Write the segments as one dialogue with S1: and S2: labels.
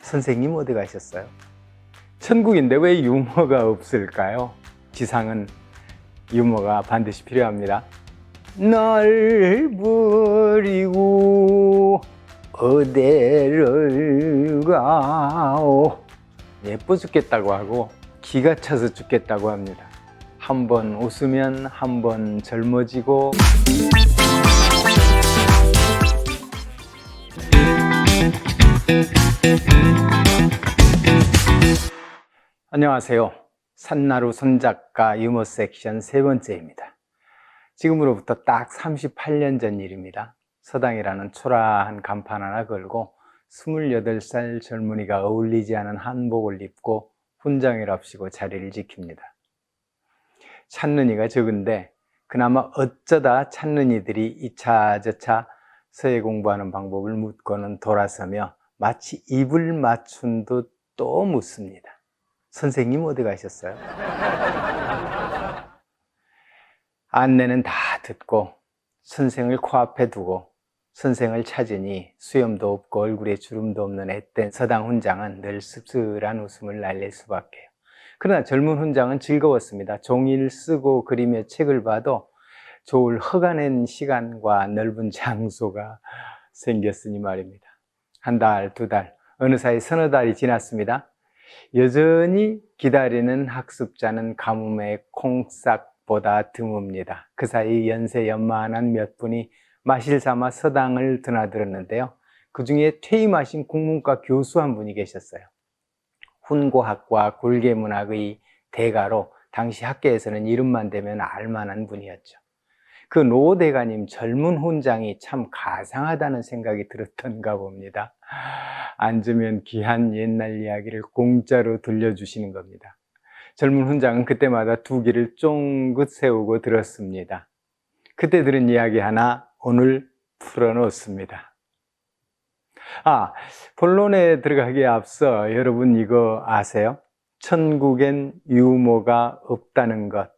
S1: 선생님 어디 가셨어요? 천국인데 왜 유머가 없을까요? 지상은 유머가 반드시 필요합니다. 날 버리고 어디를 가오. 예뻐 죽겠다고 하고 기가 차서 죽겠다고 합니다. 한번 웃으면 한번 젊어지고 안녕하세요. 산나루 손작가 유머 섹션 세 번째입니다. 지금으로부터 딱 38년 전 일입니다. 서당이라는 초라한 간판 하나 걸고 28살 젊은이가 어울리지 않은 한복을 입고 훈장이랍시고 자리를 지킵니다. 찾는 이가 적은데 그나마 어쩌다 찾는 이들이 이차 저차 서예 공부하는 방법을 묻고는 돌아서며 마치 입을 맞춘 듯 또 묻습니다. 선생님 어디 가셨어요? 안내는 다 듣고 선생을 코앞에 두고 선생을 찾으니 수염도 없고 얼굴에 주름도 없는 앳된 서당 훈장은 늘 씁쓸한 웃음을 날릴 수밖에요. 그러나 젊은 훈장은 즐거웠습니다. 종이를 쓰고 그리며 책을 봐도 좋을 허가낸 시간과 넓은 장소가 생겼으니 말입니다. 한 달, 두 달, 어느 사이 서너 달이 지났습니다. 여전히 기다리는 학습자는 가뭄의 콩싹보다 드뭅니다. 그 사이 연세 연만한 몇 분이 마실 삼아 서당을 드나들었는데요. 그 중에 퇴임하신 국문과 교수 한 분이 계셨어요. 훈고학과 굴계문학의 대가로 당시 학계에서는 이름만 대면 알만한 분이었죠. 그 노 대가님 젊은 훈장이 참 가상하다는 생각이 들었던가 봅니다. 앉으면 귀한 옛날 이야기를 공짜로 들려주시는 겁니다. 젊은 훈장은 그때마다 두 귀를 쫑긋 세우고 들었습니다. 그때 들은 이야기 하나 오늘 풀어놓습니다. 본론에 들어가기에 앞서 여러분 이거 아세요? 천국엔 유머가 없다는 것.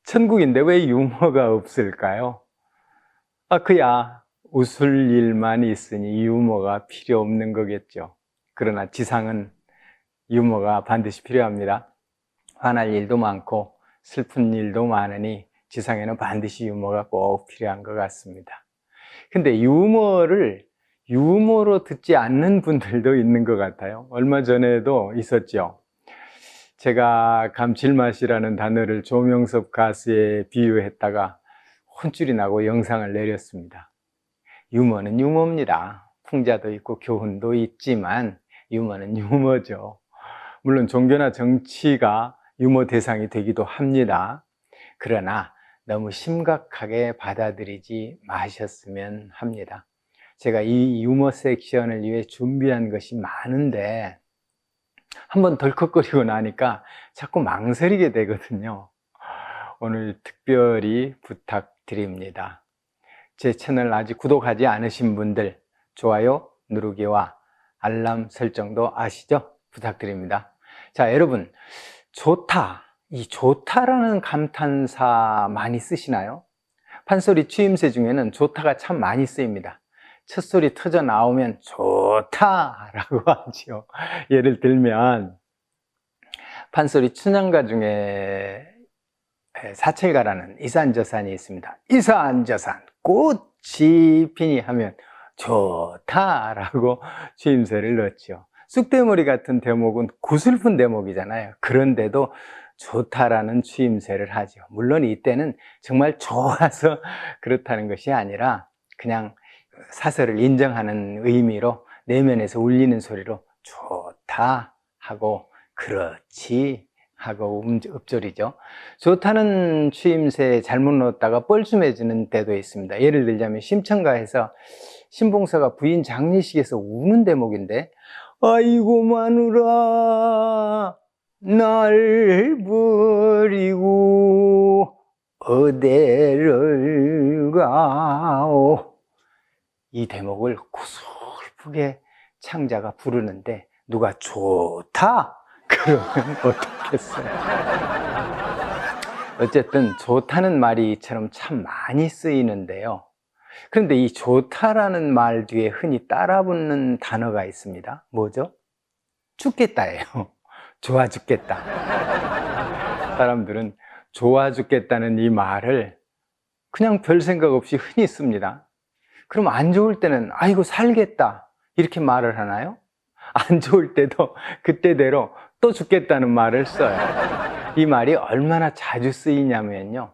S1: 천국인데 왜 유머가 없을까요? 그야 웃을 일만 있으니 유머가 필요 없는 거겠죠. 그러나 지상은 유머가 반드시 필요합니다. 화날 일도 많고 슬픈 일도 많으니 지상에는 반드시 유머가 꼭 필요한 것 같습니다. 근데 유머로 듣지 않는 분들도 있는 것 같아요. 얼마 전에도 있었죠. 제가 감칠맛이라는 단어를 조명섭 가수에 비유했다가 혼쭐이 나고 영상을 내렸습니다. 유머는 유머입니다. 풍자도 있고 교훈도 있지만 유머는 유머죠. 물론 종교나 정치가 유머 대상이 되기도 합니다. 그러나 너무 심각하게 받아들이지 마셨으면 합니다. 제가 이 유머 섹션을 위해 준비한 것이 많은데 한번 덜컥거리고 나니까 자꾸 망설이게 되거든요. 오늘 특별히 부탁드립니다. 제 채널 아직 구독하지 않으신 분들 좋아요 누르기와 알람 설정도 아시죠? 부탁드립니다. 자, 여러분 좋다, 이 좋다라는 감탄사 많이 쓰시나요? 판소리 추임새 중에는 좋다가 참 많이 쓰입니다. 첫 소리 터져 나오면 좋다라고 하죠. 예를 들면 판소리 춘향가 중에 사철가라는 이산저산이 있습니다. 이산저산 꽃이 피니 하면 좋다라고 추임새를 넣죠. 쑥대머리 같은 대목은 구슬픈 대목이잖아요. 그런데도 좋다라는 추임새를 하죠. 물론 이때는 정말 좋아서 그렇다는 것이 아니라 그냥 사설을 인정하는 의미로 내면에서 울리는 소리로 좋다 하고 그렇지 하고 읊조리죠. 좋다는 추임새 잘못 넣었다가 뻘쭘해지는 때도 있습니다. 예를 들자면 심청가에서 신봉사가 부인 장례식에서 우는 대목인데 아이고 마누라 날 버리고 어디를 가오. 이 대목을 구슬프게 창자가 부르는데 누가 좋다 그러면 어떻겠어요? 어쨌든 좋다는 말이 이처럼 참 많이 쓰이는데요. 그런데 이 좋다라는 말 뒤에 흔히 따라붙는 단어가 있습니다. 뭐죠? 죽겠다예요. 좋아 죽겠다. 사람들은 좋아 죽겠다는 이 말을 그냥 별 생각 없이 흔히 씁니다. 그럼 안 좋을 때는 아이고 살겠다 이렇게 말을 하나요? 안 좋을 때도 그때대로 또 죽겠다는 말을 써요. 이 말이 얼마나 자주 쓰이냐면요,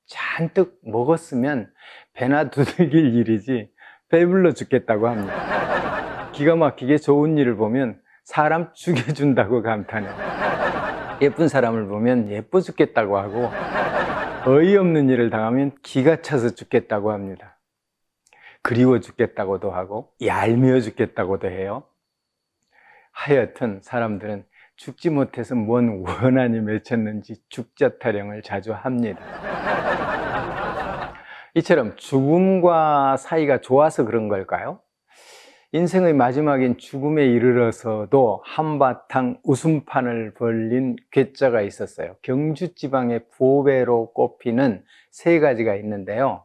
S1: 잔뜩 먹었으면 배나 두들길 일이지 배불러 죽겠다고 합니다. 기가 막히게 좋은 일을 보면 사람 죽여준다고 감탄해요. 예쁜 사람을 보면 예뻐 죽겠다고 하고, 어이없는 일을 당하면 기가 차서 죽겠다고 합니다. 그리워 죽겠다고도 하고 얄미워 죽겠다고도 해요. 하여튼 사람들은 죽지 못해서 뭔 원한이 맺혔는지 죽자 타령을 자주 합니다. 이처럼 죽음과 사이가 좋아서 그런 걸까요? 인생의 마지막인 죽음에 이르러서도 한바탕 웃음판을 벌린 괴짜가 있었어요. 경주 지방의 보배로 꼽히는 세 가지가 있는데요.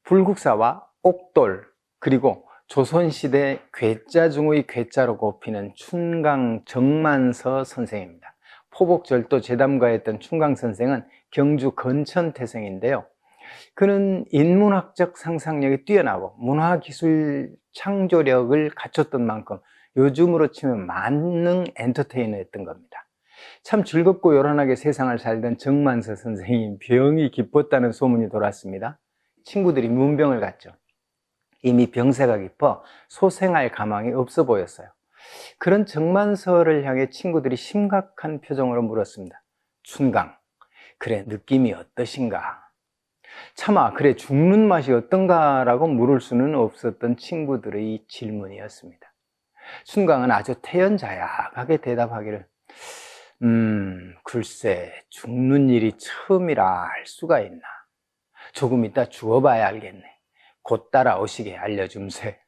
S1: 불국사와 옥돌, 그리고 조선시대 괴짜 중의 괴짜로 꼽히는 춘강 정만서 선생입니다. 포복절도 재담가했던 춘강 선생은 경주 건천 태생인데요. 그는 인문학적 상상력이 뛰어나고 문화기술 창조력을 갖췄던 만큼 요즘으로 치면 만능 엔터테이너였던 겁니다. 참 즐겁고 요란하게 세상을 살던 정만서 선생이 병이 깊었다는 소문이 돌았습니다. 친구들이 문병을 갔죠. 이미 병세가 깊어 소생할 가망이 없어 보였어요. 그런 정만서를 향해 친구들이 심각한 표정으로 물었습니다. 춘강, 그래 느낌이 어떠신가? 차마 그래 죽는 맛이 어떤가 라고 물을 수는 없었던 친구들의 질문이었습니다. 춘강은 아주 태연자약하게 대답하기를 글쎄 죽는 일이 처음이라 알 수가 있나? 조금 이따 죽어봐야 알겠네. 곧 따라오시게 알려줌세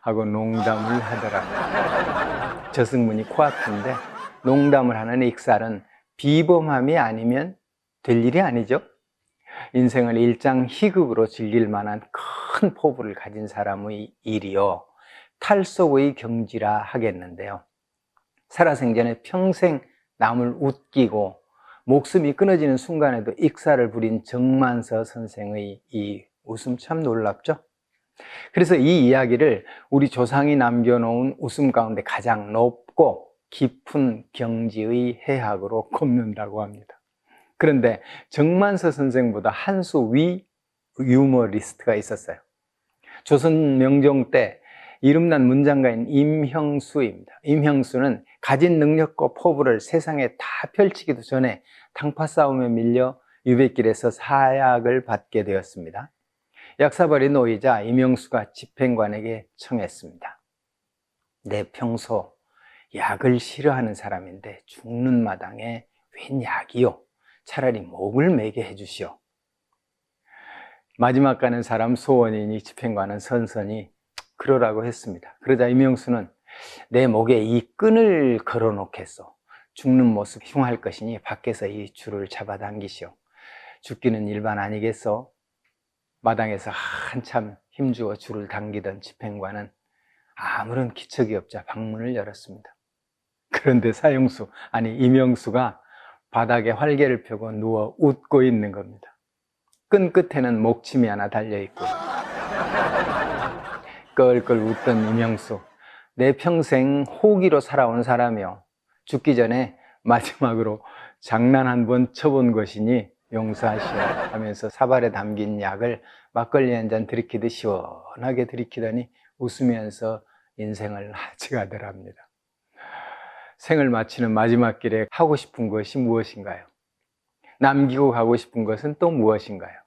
S1: 하고 농담을 하더라고요. 저승문이 코앞인데 농담을 하는 익살은 비범함이 아니면 될 일이 아니죠. 인생을 일장희극으로 즐길 만한 큰 포부를 가진 사람의 일이요, 탈속의 경지라 하겠는데요. 살아생전에 평생 남을 웃기고 목숨이 끊어지는 순간에도 익사를 부린 정만서 선생의 이 웃음 참 놀랍죠? 그래서 이 이야기를 우리 조상이 남겨놓은 웃음 가운데 가장 높고 깊은 경지의 해학으로 꼽는다고 합니다. 그런데 정만서 선생보다 한 수 위 유머리스트가 있었어요. 조선 명종 때 이름난 문장가인 임형수입니다. 임형수는 가진 능력과 포부를 세상에 다 펼치기도 전에 당파 싸움에 밀려 유배길에서 사약을 받게 되었습니다. 약사발이 놓이자 임형수가 집행관에게 청했습니다. 내 평소 약을 싫어하는 사람인데 죽는 마당에 웬 약이요? 차라리 목을 매게 해주시오. 마지막 가는 사람 소원이니 집행관은 선선히 그러라고 했습니다. 그러자 임형수는 내 목에 이 끈을 걸어 놓겠소. 죽는 모습 흉할 것이니 밖에서 이 줄을 잡아당기시오. 죽기는 일반 아니겠소? 마당에서 한참 힘주어 줄을 당기던 집행관은 아무런 기척이 없자 방문을 열었습니다. 그런데 임형수가 바닥에 활개를 펴고 누워 웃고 있는 겁니다. 끈 끝에는 목침이 하나 달려있고, 껄껄 웃던 임형수, 내 평생 호기로 살아온 사람이요, 죽기 전에 마지막으로 장난 한 번 쳐본 것이니 용서하시오 하면서 사발에 담긴 약을 막걸리 한 잔 들이키듯 시원하게 들이키더니 웃으면서 인생을 마치가더랍니다. 생을 마치는 마지막 길에 하고 싶은 것이 무엇인가요? 남기고 가고 싶은 것은 또 무엇인가요?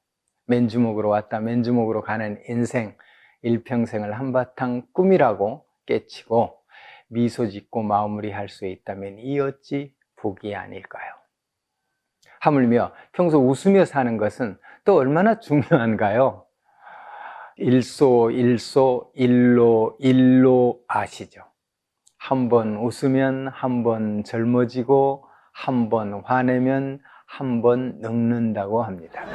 S1: 맨주먹으로 왔다 맨주먹으로 가는 인생, 일평생을 한바탕 꿈이라고 깨치고 미소 짓고 마무리할 수 있다면 이 어찌 복이 아닐까요? 하물며 평소 웃으며 사는 것은 또 얼마나 중요한가요? 일소 일로 아시죠? 한 번 웃으면 한 번 젊어지고 한 번 화내면 한 번 늙는다고 합니다.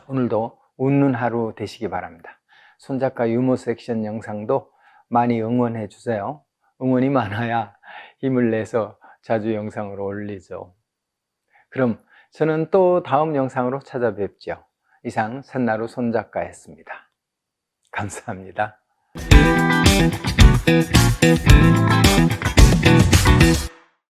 S1: 오늘도 웃는 하루 되시기 바랍니다. 손작가 유머 섹션 영상도 많이 응원해 주세요. 응원이 많아야 힘을 내서 자주 영상을 올리죠. 그럼 저는 또 다음 영상으로 찾아뵙죠. 이상 산나루 손작가였습니다. 감사합니다.